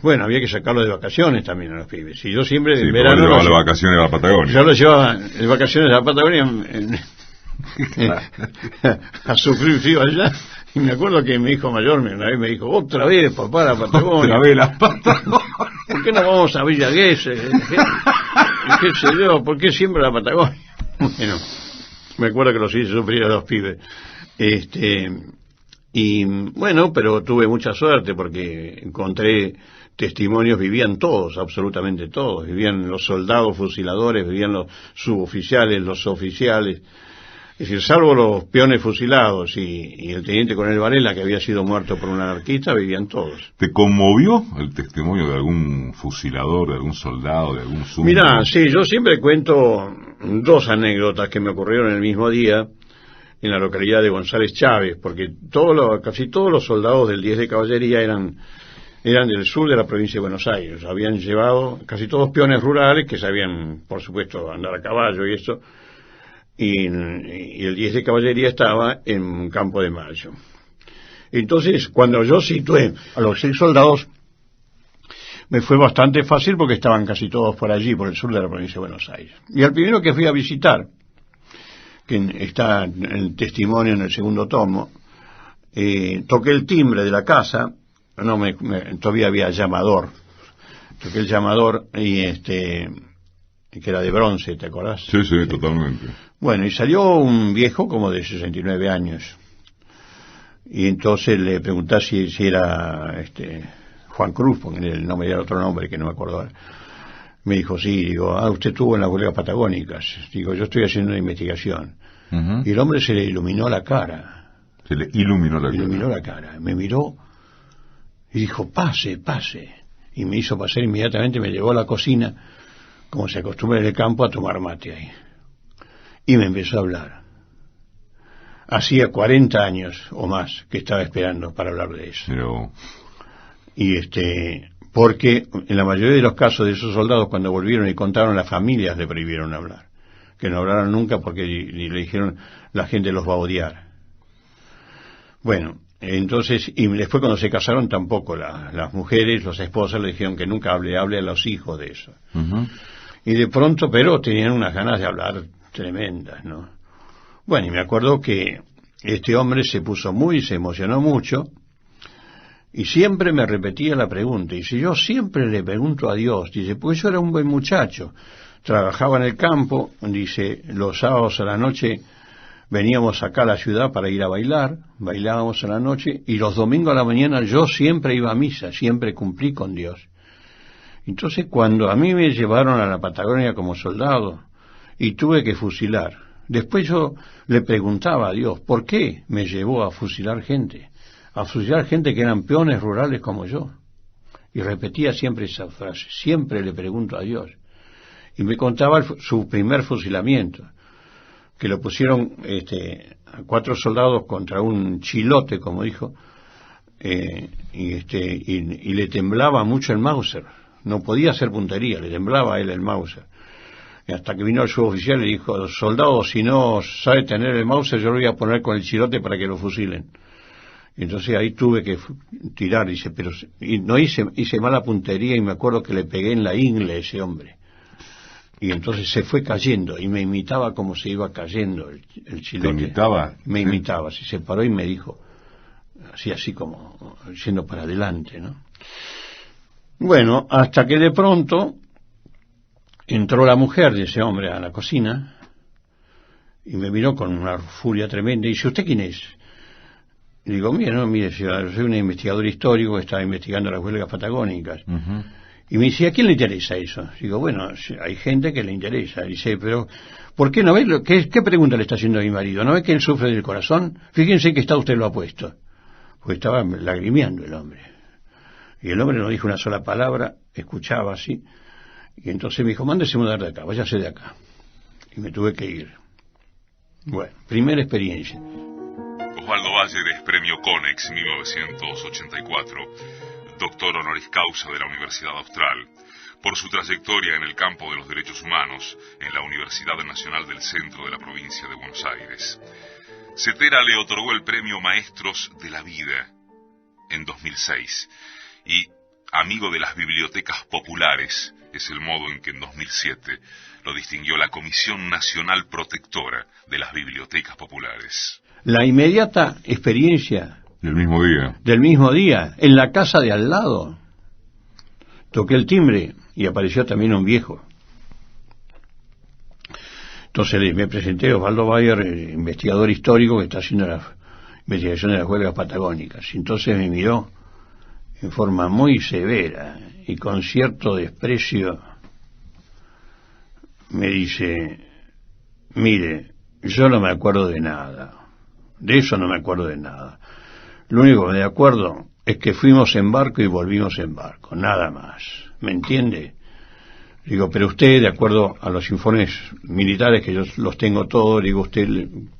había que sacarlos de vacaciones también a los pibes. Y yo siempre, en verano... llevaba de vacaciones a la Patagonia. Yo los llevaba de vacaciones a la Patagonia a sufrir frío allá. Y me acuerdo que mi hijo mayor una vez me dijo, otra vez, papá, la Patagonia. Otra vez la Patagonia. ¿Por qué no vamos a Villa Gesell? ¿Qué sé yo? ¿Por qué siempre la Patagonia? Bueno, me acuerdo que los hice sufrir a los pibes. Y bueno, pero tuve mucha suerte porque encontré testimonios, vivían todos, absolutamente todos. Vivían los soldados fusiladores, vivían los suboficiales, los oficiales. Es decir, salvo los peones fusilados y el teniente coronel Varela, que había sido muerto por un anarquista, vivían todos. ¿Te conmovió el testimonio de algún fusilador, de algún soldado, de algún sumo? Mirá, sí, yo siempre cuento dos anécdotas que me ocurrieron el mismo día en la localidad de González Chávez, porque casi todos los soldados del 10 de Caballería eran del sur de la provincia de Buenos Aires. Habían llevado casi todos peones rurales que sabían, por supuesto, andar a caballo y eso. Y el 10 de Caballería estaba en Campo de Mayo. Entonces, cuando yo situé a los 6 soldados, me fue bastante fácil porque estaban casi todos por allí, por el sur de la provincia de Buenos Aires. Y al primero que fui a visitar, que está en el testimonio en el segundo tomo, toqué el timbre de la casa, todavía había llamador, toqué el llamador y que era de bronce, ¿te acordás? Sí, totalmente. Bueno, y salió un viejo como de 69 años. Y entonces le pregunté si era Juan Cruz, porque el nombre era otro nombre que no me acuerdo ahora. Me dijo, sí, digo, usted estuvo en las huelgas patagónicas. Digo, yo estoy haciendo una investigación. Uh-huh. Y el hombre se le iluminó la cara. Se le iluminó la cara. Me miró y dijo, pase. Y me hizo pasar inmediatamente, me llevó a la cocina, como se acostumbra en el campo, a tomar mate ahí. Y me empezó a hablar. Hacía 40 años o más que estaba esperando para hablar de eso. Pero... Y porque en la mayoría de los casos de esos soldados, cuando volvieron y contaron, las familias le prohibieron hablar. Que no hablaran nunca porque le dijeron, la gente los va a odiar. Bueno, entonces, y después cuando se casaron tampoco las mujeres, las esposas le dijeron que nunca hable a los hijos de eso. Uh-huh. Y de pronto, pero tenían unas ganas de hablar tremendas, ¿no? Bueno, y me acuerdo que este hombre se emocionó mucho, y siempre me repetía la pregunta, y si yo siempre le pregunto a Dios, dice, pues yo era un buen muchacho, trabajaba en el campo, dice, los sábados a la noche veníamos acá a la ciudad para ir a bailábamos a la noche, y los domingos a la mañana yo siempre iba a misa, siempre cumplí con Dios. Entonces cuando a mí me llevaron a la Patagonia como soldado, y tuve que fusilar, después yo le preguntaba a Dios, ¿por qué me llevó a fusilar gente? A fusilar gente que eran peones rurales como yo. Y repetía siempre esa frase, siempre le pregunto a Dios. Y me contaba su primer fusilamiento, que lo pusieron a 4 soldados contra un chilote, como dijo, y le temblaba mucho el Mauser. No podía hacer puntería, le temblaba a él el Mauser. Y hasta que vino el suboficial y le dijo, soldado, si no sabe tener el Mauser, yo lo voy a poner con el chilote para que lo fusilen. Y entonces ahí tuve que tirar, dice, pero no hice mala puntería, y me acuerdo que le pegué en la ingle a ese hombre. Y entonces se fue cayendo, y me imitaba como se iba cayendo el chilote. ¿Te imitaba? Me imitaba, se paró y me dijo, así como yendo para adelante, ¿no? Bueno, hasta que de pronto entró la mujer de ese hombre a la cocina, y me miró con una furia tremenda, y dice, ¿usted quién es? Y digo, mire, soy un investigador histórico que estaba investigando las huelgas patagónicas. Uh-huh. Y me dice, ¿a quién le interesa eso? Digo, bueno, hay gente que le interesa. Dice, pero ¿por qué no ve? ¿Qué pregunta le está haciendo a mi marido? ¿No ve que él sufre del corazón? Fíjense que usted lo ha puesto. Pues estaba lagrimeando el hombre. Y el hombre no dijo una sola palabra, escuchaba así. Y entonces me dijo, mándese mudar de acá, váyase de acá. Y me tuve que ir. Bueno, primera experiencia. Osvaldo Bayer es premio Conex 1984, doctor honoris causa de la Universidad Austral, por su trayectoria en el campo de los derechos humanos en la Universidad Nacional del Centro de la provincia de Buenos Aires. Cetera le otorgó el premio Maestros de la Vida en 2006 y amigo de las bibliotecas populares es el modo en que en 2007 lo distinguió la Comisión Nacional Protectora de las Bibliotecas Populares. La inmediata experiencia ¿Del mismo día? Del mismo día, en la casa de al lado. Toqué el timbre y apareció también un viejo. Entonces me presenté, Osvaldo Bayer, investigador histórico que está haciendo la investigación de las huelgas patagónicas. Entonces me miró en forma muy severa y con cierto desprecio. Me dice: mire, yo no me acuerdo de nada. De eso no me acuerdo de nada. Lo único que me acuerdo es que fuimos en barco y volvimos en barco, nada más. ¿Me entiende? Digo, pero usted, de acuerdo a los informes militares, que yo los tengo todos, digo, usted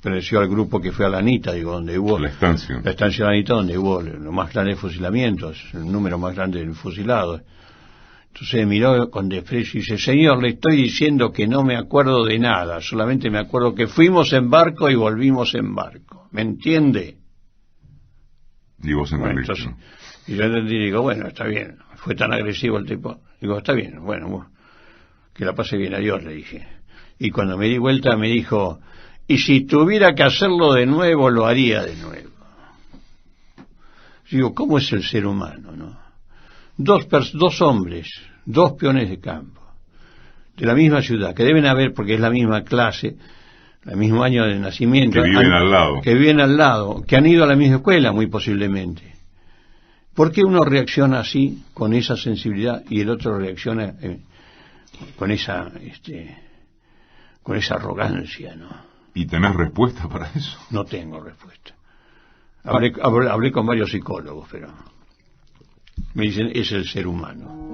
perteneció al grupo que fue a la Anita, digo, donde hubo... La estancia de la Anita, donde hubo los más grandes fusilamientos, el número más grande de fusilados. Entonces me miró con desprecio y dice: señor, le estoy diciendo que no me acuerdo de nada, solamente me acuerdo que fuimos en barco y volvimos en barco. ¿Me entiende? Y vos entendiste. Bueno, entonces, y yo entendí, digo, bueno, está bien. Fue tan agresivo el tipo. Digo, está bien, bueno, que la pase bien, adiós, le dije. Y cuando me di vuelta me dijo: y si tuviera que hacerlo de nuevo, lo haría de nuevo. Digo, ¿cómo es el ser humano, no? Dos hombres, dos peones de campo, de la misma ciudad, que deben haber, porque es la misma clase, el mismo año de nacimiento, que viven al lado, que han ido a la misma escuela, muy posiblemente. ¿Por qué uno reacciona así, con esa sensibilidad, y el otro reacciona con esa arrogancia, no? ¿Y tenés respuesta para eso? No tengo respuesta. Hablé con varios psicólogos, pero me dicen, es el ser humano.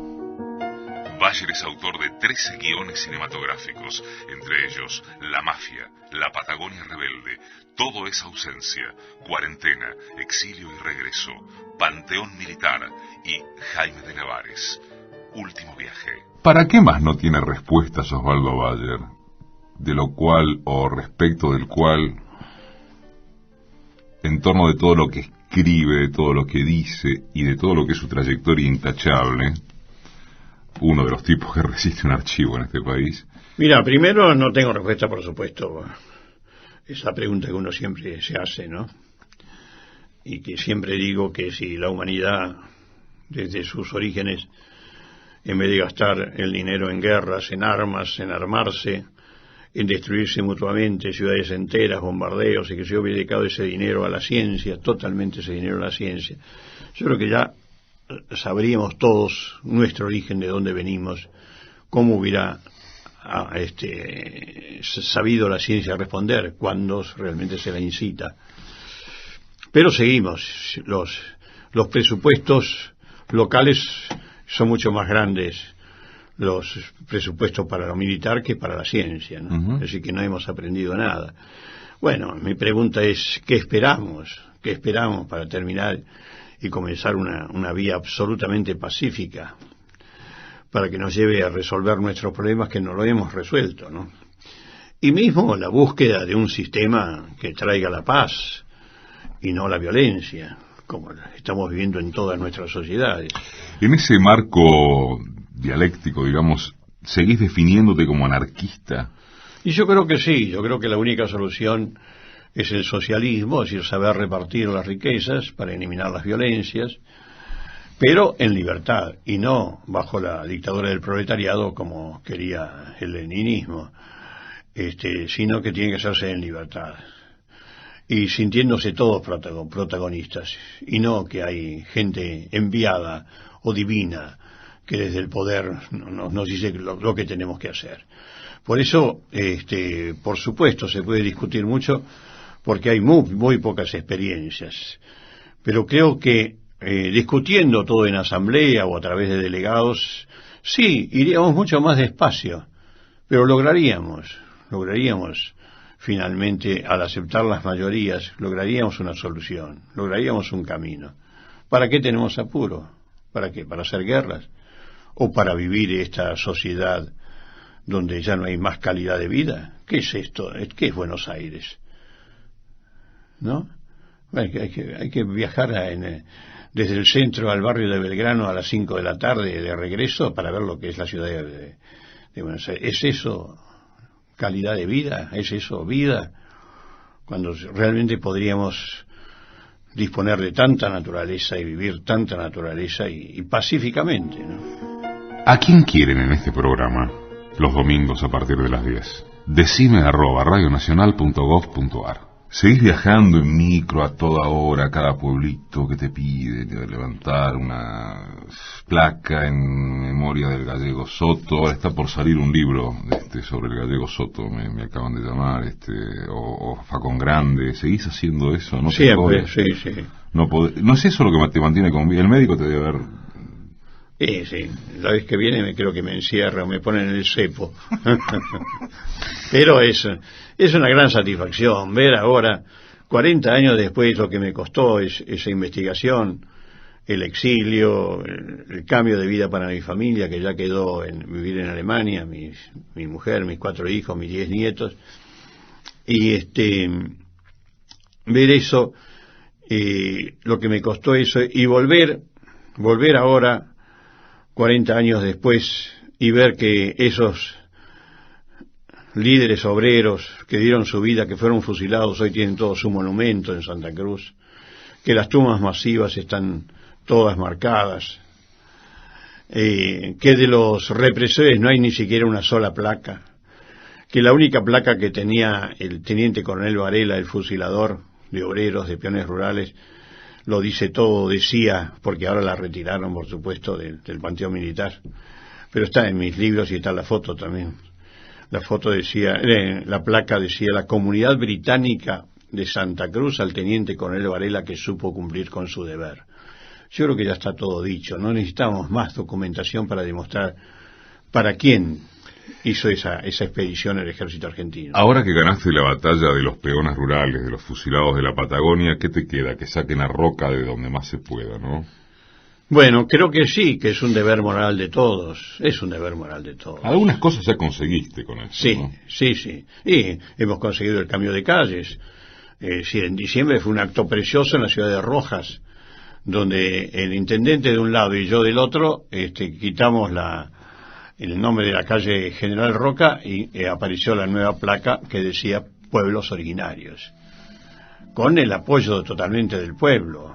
Bayer es autor de 13 guiones cinematográficos, entre ellos La Mafia, La Patagonia Rebelde, Todo es Ausencia, Cuarentena, Exilio y Regreso, Panteón Militar y Jaime de Nevares, Último Viaje. ¿Para qué más no tiene respuestas Osvaldo Bayer? De lo cual, o respecto del cual, en torno de todo lo que escribe, de todo lo que dice y de todo lo que es su trayectoria intachable, uno de los tipos que resiste un archivo en este país. Mira, primero no tengo respuesta, por supuesto, esa pregunta que uno siempre se hace, ¿no? Y que siempre digo que si la humanidad, desde sus orígenes, en vez de gastar el dinero en guerras, en armas, en armarse, en destruirse mutuamente ciudades enteras, bombardeos, y que se hubiera dedicado ese dinero a la ciencia, totalmente ese dinero a la ciencia, yo creo que ya sabríamos todos nuestro origen, de dónde venimos, cómo hubiera sabido la ciencia responder cuando realmente se la incita. Pero seguimos, los presupuestos locales son mucho más grandes, los presupuestos para lo militar, que para la ciencia, ¿no? Uh-huh. Así que no hemos aprendido nada. Bueno, mi pregunta es, ¿qué esperamos? ¿Qué esperamos para terminar y comenzar una vía absolutamente pacífica para que nos lleve a resolver nuestros problemas que no lo hemos resuelto, ¿no? Y mismo la búsqueda de un sistema que traiga la paz y no la violencia, como estamos viviendo en todas nuestras sociedades. En ese marco dialéctico, digamos, ¿seguís definiéndote como anarquista? Y yo creo que sí, yo creo que la única solución es el socialismo, es decir, saber repartir las riquezas para eliminar las violencias, pero en libertad, y no bajo la dictadura del proletariado como quería el leninismo, sino que tiene que hacerse en libertad, y sintiéndose todos protagonistas, y no que hay gente enviada o divina que desde el poder nos dice lo que tenemos que hacer. Por eso, por supuesto, se puede discutir mucho, porque hay muy pocas experiencias, pero creo que discutiendo todo en asamblea o a través de delegados, sí, iríamos mucho más despacio, pero lograríamos finalmente, al aceptar las mayorías, lograríamos una solución, lograríamos un camino. ¿Para qué tenemos apuro? ¿Para qué? ¿Para hacer guerras? ¿O para vivir esta sociedad donde ya no hay más calidad de vida? ¿Qué es esto? ¿Qué es Buenos Aires? ¿No? Hay que viajar desde el centro al barrio de Belgrano a las 5 de la tarde de regreso para ver lo que es la ciudad de Buenos Aires. ¿Es eso calidad de vida? ¿Es eso vida? Cuando realmente podríamos disponer de tanta naturaleza y vivir tanta naturaleza y pacíficamente, ¿no? ¿A quién quieren en este programa? Los domingos a partir de las 10. Decime@radionacional.gov.ar. Seguís viajando en micro a toda hora a cada pueblito que te pide levantar una placa en memoria del gallego Soto. Ahora está por salir un libro sobre el gallego Soto, me acaban de llamar, o Facón Grande. ¿Seguís haciendo eso? ¿No? Siempre, sí. No es eso lo que te mantiene con vida. El médico te debe haber... Sí, la vez que viene creo que me encierra o me ponen en el cepo. Pero es una gran satisfacción ver ahora, 40 años después, lo que me costó esa investigación, el exilio, el cambio de vida para mi familia, que ya quedó en vivir en Alemania, mi mujer, mis 4 hijos, mis 10 nietos, y ver eso, lo que me costó eso, y volver ahora 40 años después y ver que esos líderes obreros que dieron su vida, que fueron fusilados, hoy tienen todo su monumento en Santa Cruz, que las tumbas masivas están todas marcadas, que de los represores no hay ni siquiera una sola placa, que la única placa que tenía el teniente coronel Varela, el fusilador de obreros, de peones rurales, lo dice todo, decía, porque ahora la retiraron, por supuesto, del Panteón Militar, pero está en mis libros y está la foto también. La foto decía, la placa decía: la comunidad británica de Santa Cruz al teniente coronel Varela, que supo cumplir con su deber. Yo creo que ya está todo dicho, no necesitamos más documentación para demostrar para quién hizo esa expedición el ejército argentino. Ahora que ganaste la batalla de los peones rurales, de los fusilados de la Patagonia, ¿qué te queda? Que saquen a Roca de donde más se pueda, ¿no? Bueno, creo que sí, que es un deber moral de todos, Algunas cosas ya conseguiste con eso, sí, ¿no? Sí, y hemos conseguido el cambio de calles. En diciembre fue un acto precioso en la ciudad de Rojas, donde el intendente de un lado y yo del otro, quitamos el nombre de la calle General Roca y apareció la nueva placa que decía Pueblos Originarios, con el apoyo totalmente del pueblo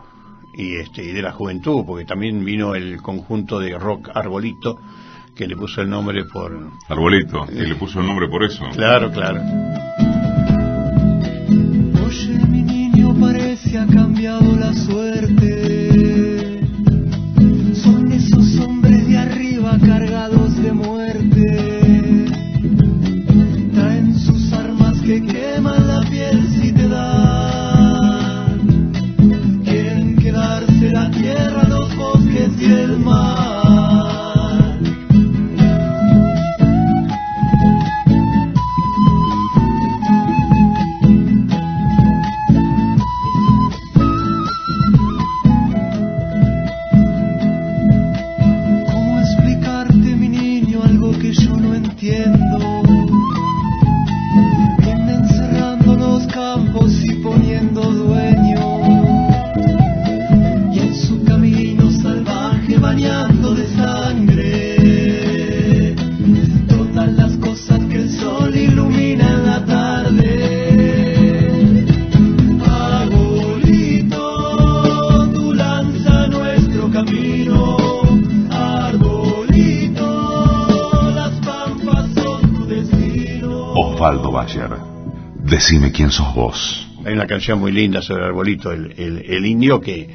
y de la juventud, porque también vino el conjunto de rock Arbolito, que le puso el nombre por... Arbolito, que le puso el nombre por eso. Claro. Oye, mi niño, parece ha cambiado la suerte. Son esos hombres de arriba cargados de muerte. Traen sus armas que queman la piel si te dan. Quieren quedarse la tierra, los bosques y el mar. Vienen cerrando los campos y poniendo dueño, y en su camino salvaje bañando de sangre todas las cosas que el sol ilumina en la tarde. Arbolito, tu lanza nuestro camino. Osvaldo Bayer, decime quién sos vos. Hay una canción muy linda sobre Arbolito, el indio que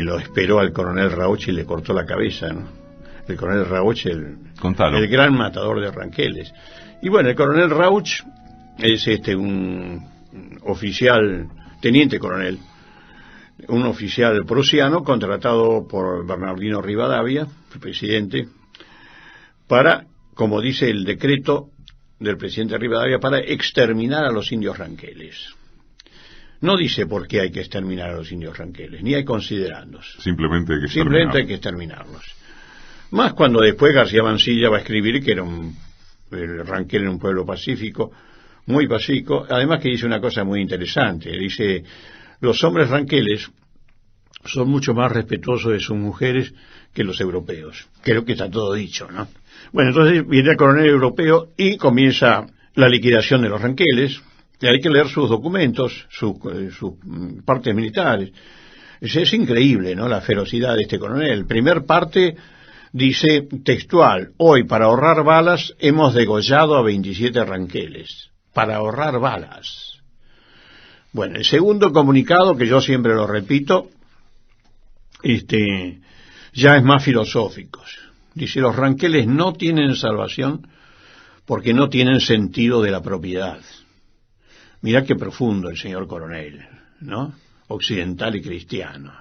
lo esperó al coronel Rauch y le cortó la cabeza, ¿no? El coronel Rauch, el gran matador de ranqueles. Y bueno, el coronel Rauch es un oficial, teniente coronel, un oficial prusiano contratado por Bernardino Rivadavia, el presidente, para, como dice el decreto del presidente Rivadavia, para exterminar a los indios ranqueles. No dice por qué hay que exterminar a los indios ranqueles, ni hay considerandos. Simplemente hay que exterminarlos. Más cuando después García Mansilla va a escribir que el Ranquel era un pueblo pacífico, muy pacífico. Además que dice una cosa muy interesante. Dice: los hombres ranqueles son mucho más respetuosos de sus mujeres que los europeos. Creo que está todo dicho, ¿no? Bueno, entonces viene el coronel europeo y comienza la liquidación de los ranqueles. Y hay que leer sus documentos, sus partes militares. Es increíble, ¿no?, la ferocidad de este coronel. Primer parte dice textual: hoy, para ahorrar balas, hemos degollado a 27 ranqueles. Para ahorrar balas. Bueno, el segundo comunicado, que yo siempre lo repito, ya es más filosófico. Dice: los ranqueles no tienen salvación porque no tienen sentido de la propiedad. Mirá qué profundo el señor coronel, ¿no? Occidental y cristiano.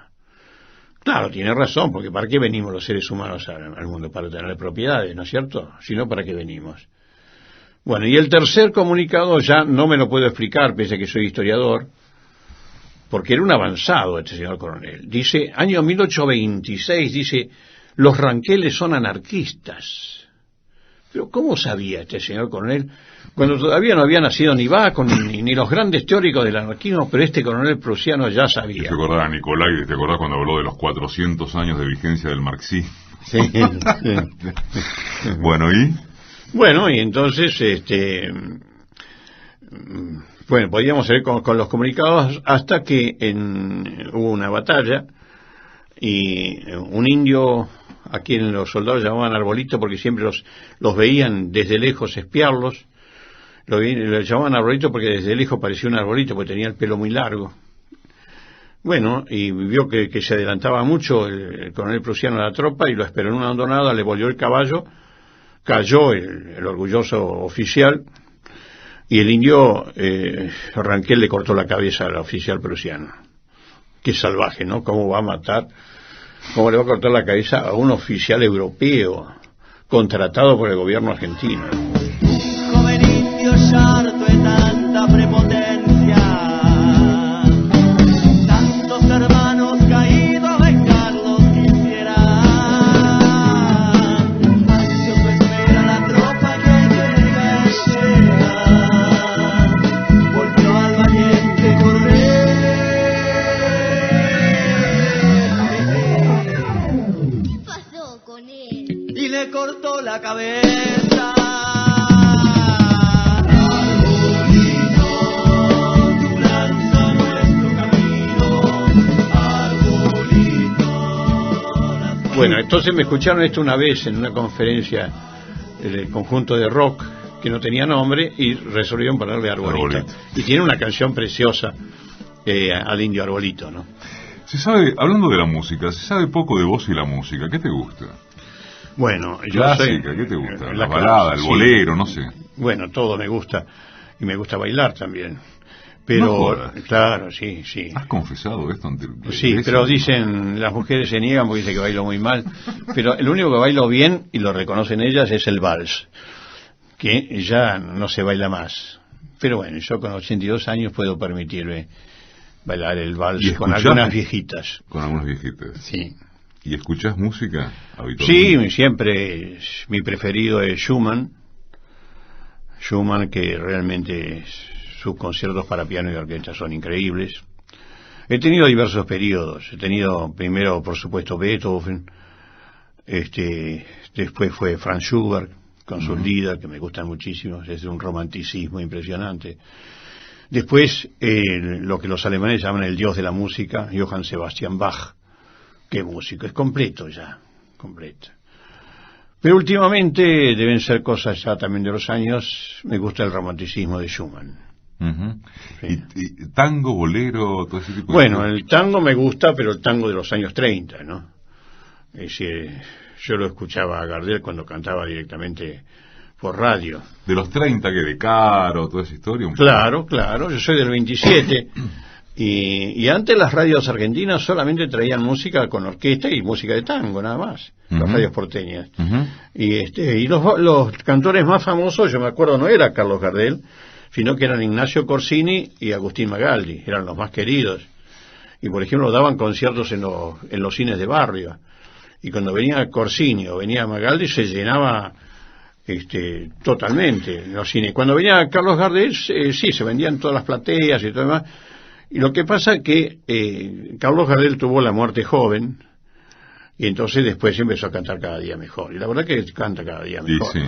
Claro, tiene razón, porque ¿para qué venimos los seres humanos al mundo? Para tener propiedades, ¿no es cierto? Si no, ¿para qué venimos? Bueno, y el tercer comunicado ya no me lo puedo explicar, pese a que soy historiador, porque era un avanzado este señor coronel. Dice, año 1826, dice: los ranqueles son anarquistas. Pero ¿cómo sabía este señor coronel? Cuando todavía no había nacido ni Bacon ni los grandes teóricos del anarquismo, pero este coronel prusiano ya sabía. ¿Te acordás, Nicolai, te acordás cuando habló de los 400 años de vigencia del marxismo? Sí, sí. Bueno, ¿y? Bueno, y entonces, bueno, podíamos seguir con los comunicados hasta que hubo una batalla y un indio, a quien los soldados llamaban Arbolito porque siempre los veían desde lejos espiarlos, lo llamaban Arbolito porque desde lejos parecía un arbolito porque tenía el pelo muy largo. Bueno, y vio que se adelantaba mucho el coronel prusiano a la tropa y lo esperó en una hondonada, le volvió el caballo, cayó el orgulloso oficial y el indio Ranquel le cortó la cabeza al oficial prusiano. Qué salvaje, ¿no? ¿Cómo va a matar? ¿Cómo le va a cortar la cabeza a un oficial europeo contratado por el gobierno argentino? Joven indio harto de tanta prepotencia, tantos hermanos caídos vengarlos quisiera. Ansioso espera la tropa que llega. Volvió al valiente coronel. ¿Qué pasó con él? Y le cortó la cabeza. Bueno, entonces me escucharon esto una vez en una conferencia del conjunto de rock que no tenía nombre y resolvieron ponerle Arbolito. Y tiene una canción preciosa al indio Arbolito, ¿no? Se sabe, hablando de la música, se sabe poco de vos y la música. ¿Qué te gusta? Bueno, yo clásica, ¿qué te gusta? La balada, el bolero, no sé. Bueno, todo me gusta. Y me gusta bailar también. Pero, no, claro, sí. ¿Has confesado esto ante el Sí, pero dicen, las mujeres se niegan porque dicen que bailo muy mal. Pero el único que bailo bien, y lo reconocen ellas, es el vals, que ya no se baila más. Pero bueno, yo con 82 años puedo permitirme bailar el vals con algunas viejitas. Con algunas viejitas. Sí. ¿Y escuchás música habitualmente? Sí, siempre. Mi preferido es Schumann. Schumann, que realmente sus conciertos para piano y orquesta son increíbles. He tenido diversos periodos. He tenido primero, por supuesto, Beethoven. Después fue Franz Schubert con sus Lieder, que me gustan muchísimo. Es de un romanticismo impresionante. Después, lo que los alemanes llaman el dios de la música, Johann Sebastian Bach. Qué músico, es completo ya, completo. Pero últimamente deben ser cosas ya también de los años. Me gusta el romanticismo de Schumann. Sí. ¿Y tango, bolero, todo ese tipo de Bueno, cosas? el tango me gusta, pero el tango de los años 30, ¿no? Es decir, yo lo escuchaba a Gardel cuando cantaba directamente por radio. De los 30, que de Caro, toda esa historia. Claro, yo soy del 27. Y antes las radios argentinas solamente traían música con orquesta y música de tango, nada más. Las radios porteñas. Y los cantores más famosos, yo me acuerdo, no era Carlos Gardel, sino que eran Ignacio Corsini y Agustín Magaldi, eran los más queridos. Y por ejemplo daban conciertos en los cines de barrio. Y cuando venía Corsini o venía Magaldi se llenaba totalmente los cines. Cuando venía Carlos Gardel, sí, se vendían todas las plateas y todo demás. Y lo que pasa es que Carlos Gardel tuvo la muerte joven Y entonces después empezó a cantar cada día mejor. Y la verdad que canta cada día mejor. Sí.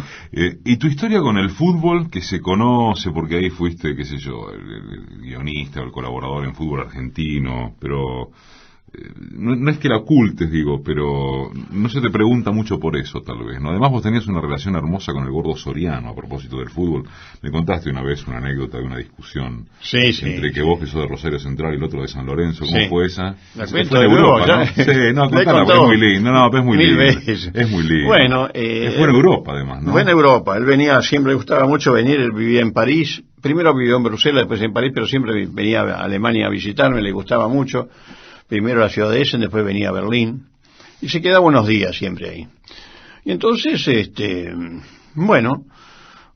¿Y tu historia con el fútbol, que se conoce, porque ahí fuiste, qué sé yo, el guionista o el colaborador en fútbol argentino, pero no es que la ocultes, digo, pero no se te pregunta mucho por eso, tal vez, ¿no? Además vos tenías una relación hermosa con el Gordo Soriano, a propósito del fútbol. Me contaste una vez una anécdota de una discusión entre que vos que sos de Rosario Central y el otro de San Lorenzo. ¿Cómo fue esa? La cuento fue en Europa, ¿no? Sí, no, contala, es muy lindo. No, pero es muy lindo. Es muy lindo. Bueno, fue en Europa, además, ¿no? Fue en Europa. Él venía, siempre le gustaba mucho venir, él vivía en París. Primero vivió en Bruselas, después en París, pero siempre venía a Alemania a visitarme, le gustaba mucho. Primero a la ciudad de Essen, después venía a Berlín, y se quedaba unos días siempre ahí. Y entonces, bueno,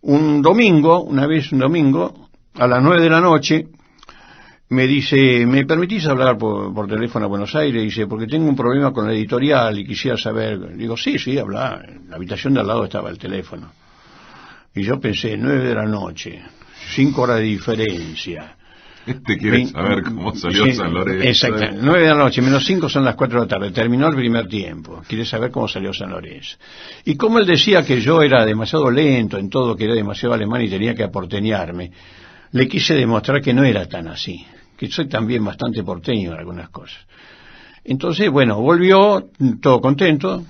una vez un domingo, a las 9 de la noche, me dice, ¿me permitís hablar por teléfono a Buenos Aires? Dice, porque tengo un problema con la editorial y quisiera saber. Digo, sí, habla. En la habitación de al lado estaba el teléfono. Y yo pensé, 9 de la noche, 5 horas de diferencia. Quiere saber cómo salió San Lorenzo. Exacto, 9 de la noche, menos 5 son las 4 de la tarde, terminó el primer tiempo. Quiere saber cómo salió San Lorenzo. Y como él decía que yo era demasiado lento en todo, que era demasiado alemán y tenía que aporteñarme, le quise demostrar que no era tan así, que soy también bastante porteño en algunas cosas. Entonces, bueno, volvió todo contento.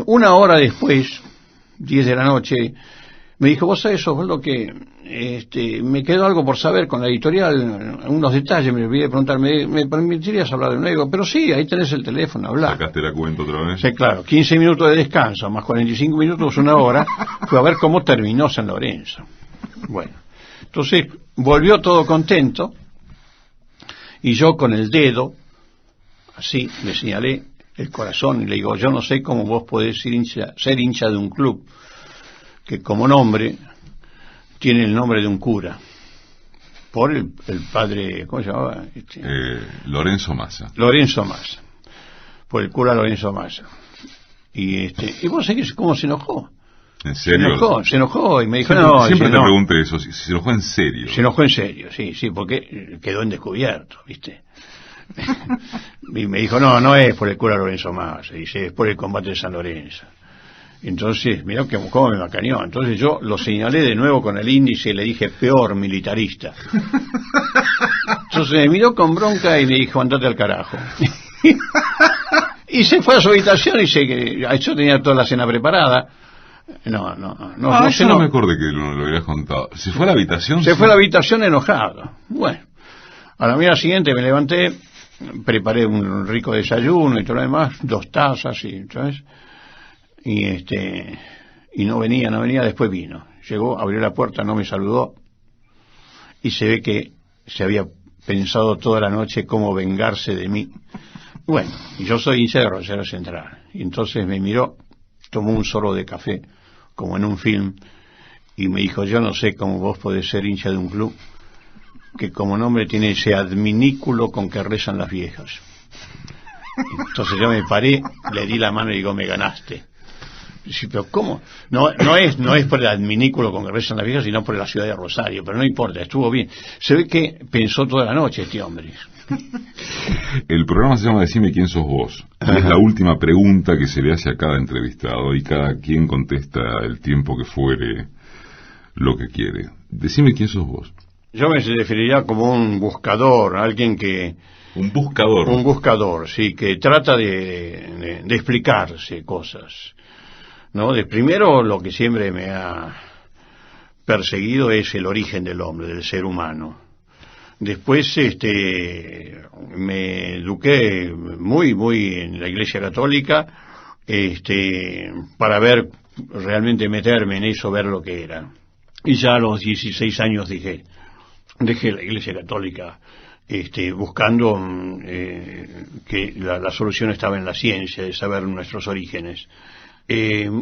Una hora después, 10 de la noche, me dijo, vos sabés, Osvaldo, que me quedó algo por saber con la editorial, unos detalles, me olvidé de preguntar, ¿me permitirías hablar de nuevo? Pero sí, ahí tenés el teléfono, hablar. ¿Sacaste la cuenta otra vez? Sí, claro, 15 minutos de descanso, más 45 minutos, una hora, fue a ver cómo terminó San Lorenzo. Bueno, entonces volvió todo contento, y yo con el dedo, así, le señalé el corazón, y le digo, yo no sé cómo vos podés ser hincha de un club que como nombre tiene el nombre de un cura, por el padre, ¿cómo se llamaba? Lorenzo Massa. Lorenzo Massa, por el cura Lorenzo Massa. Y vos sabés cómo se enojó. ¿En serio? Se enojó y me dijo, siempre te pregunté eso, si se enojó en serio. Se enojó en serio, sí, porque quedó en descubierto, ¿viste? Y me dijo, no es por el cura Lorenzo Massa, dice, es por el combate de San Lorenzo. Entonces, mirá cómo me macaneó. Entonces yo lo señalé de nuevo con el índice y le dije, peor militarista. Entonces me miró con bronca y me dijo, andate al carajo. Y se fue a su habitación y yo tenía toda la cena preparada. No me acordé que lo habías contado. ¿Se fue a la habitación? Se fue a la habitación enojado. Bueno, a la mañana siguiente me levanté, preparé un rico desayuno y todo lo demás, 2 tazas y, ¿sabes? Y no venía, después vino. Llegó, abrió la puerta, no me saludó, y se ve que se había pensado toda la noche cómo vengarse de mí. Bueno, y yo soy hincha de Rosario Central. Y entonces me miró, tomó un sorbo de café, como en un film, y me dijo, yo no sé cómo vos podés ser hincha de un club que como nombre tiene ese adminículo con que rezan las viejas. Entonces yo me paré, le di la mano y digo, me ganaste. Sí, pero ¿cómo? No es por el adminículo con que rezan las viejas, sino por la ciudad de Rosario, pero no importa, estuvo bien. Se ve que pensó toda la noche este hombre. El programa se llama Decime quién sos vos. Es la última pregunta que se le hace a cada entrevistado y cada quien contesta el tiempo que fuere lo que quiere. Decime quién sos vos. Yo me definiría como un buscador, alguien que... Un buscador. Un buscador, sí, que trata de explicarse cosas. ¿No? Primero, lo que siempre me ha perseguido es el origen del hombre, del ser humano. Después, me eduqué muy en la Iglesia Católica, para realmente meterme en eso, ver lo que era. Y ya a los 16 años dejé la Iglesia Católica, buscando que la solución estaba en la ciencia, de saber nuestros orígenes.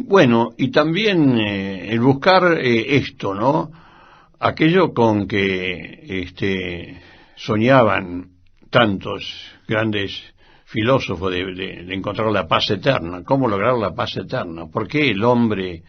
Bueno, y también el buscar esto, ¿no? Aquello con que soñaban tantos grandes filósofos de encontrar la paz eterna. ¿Cómo lograr la paz eterna? ¿Por qué el hombre,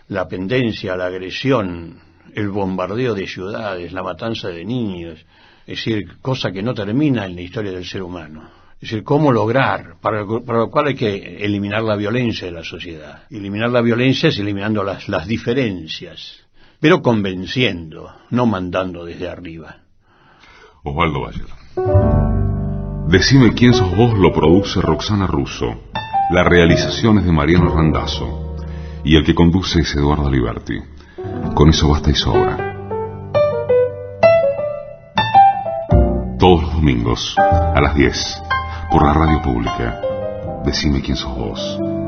la pendencia, la agresión, el bombardeo de ciudades, la matanza de niños? Es decir, cosa que no termina en la historia del ser humano. Es decir, cómo lograr, para lo cual hay que eliminar la violencia de la sociedad. Eliminar la violencia es eliminando las diferencias, pero convenciendo, no mandando desde arriba. Osvaldo Bayer. Decime quién sos vos lo produce Roxana Russo. La realización es de Mariano Randazzo. Y el que conduce es Eduardo Aliberti. Con eso basta y sobra. Todos los domingos, a las 10, por la radio pública. Decime quién sos vos.